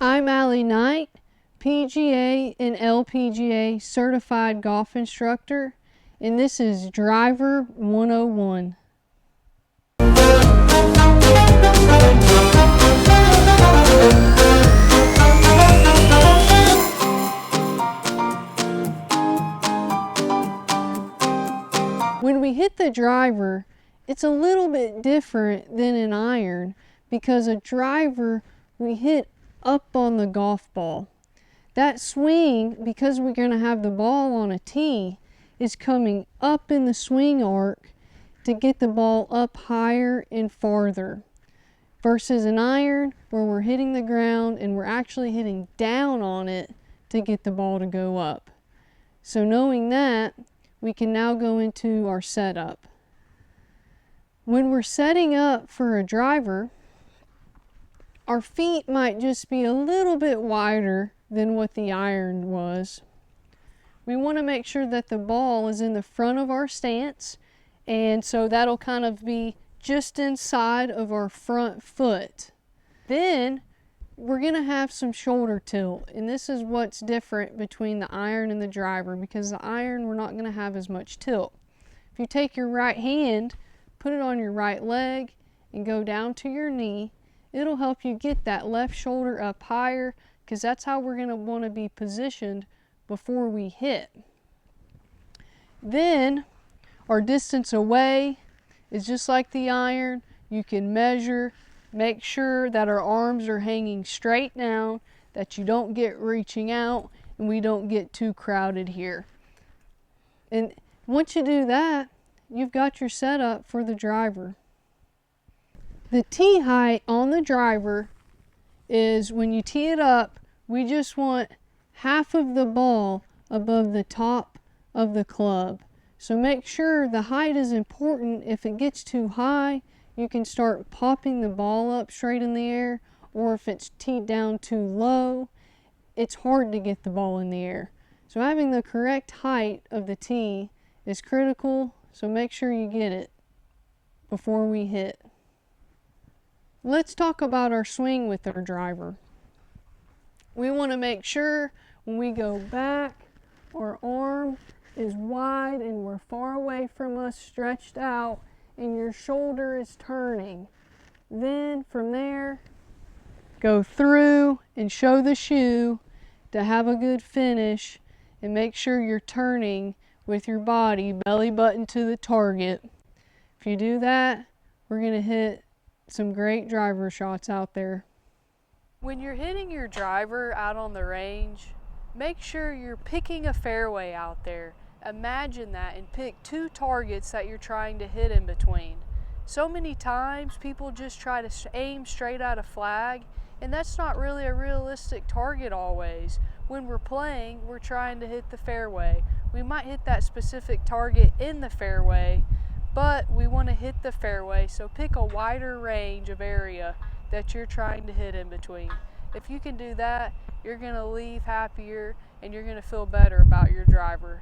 I'm Allie Knight, PGA and LPGA certified golf instructor, and this is Driver 101. When we hit the driver, it's a little bit different than an iron because a driver we hit up on the golf ball. That swing, because we're going to have the ball on a tee, is coming up in the swing arc to get the ball up higher and farther. Versus an iron where we're hitting the ground and we're actually hitting down on it to get the ball to go up. So knowing that, we can now go into our setup. When we're setting up for a driver, our feet might just be a little bit wider than what the iron was. We want to make sure that the ball is in the front of our stance, and so that'll kind of be just inside of our front foot. Then we're going to have some shoulder tilt, and this is what's different between the iron and the driver, because the iron we're not going to have as much tilt. If you take your right hand, put it on your right leg, and go down to your knee, it'll help you get that left shoulder up higher, because that's how we're going to want to be positioned before we hit. Then our distance away is just like the iron. You can measure, make sure that our arms are hanging straight down, that you don't get reaching out, and we don't get too crowded here. And once you do that, you've got your setup for the driver. The tee height on the driver is, when you tee it up, we just want half of the ball above the top of the club. So make sure the height is important. If it gets too high, you can start popping the ball up straight in the air, or if it's teed down too low, it's hard to get the ball in the air. So having the correct height of the tee is critical, so make sure you get it before we hit. Let's talk about our swing with our driver. We want to make sure when we go back, our arm is wide and we're far away from us, stretched out, and your shoulder is turning. Then from there, go through and show the shoe to have a good finish, and make sure you're turning with your body, belly button to the target. If you do that, we're going to hit some great driver shots out there. When you're hitting your driver out on the range, make sure you're picking a fairway out there. Imagine that, and pick two targets that you're trying to hit in between. So many times people just try to aim straight at a flag, and that's not really a realistic target always. When we're playing, we're trying to hit the fairway. We might hit that specific target in the fairway, but we want to hit the fairway, so pick a wider range of area that you're trying to hit in between. If you can do that, you're going to leave happier and you're going to feel better about your driver.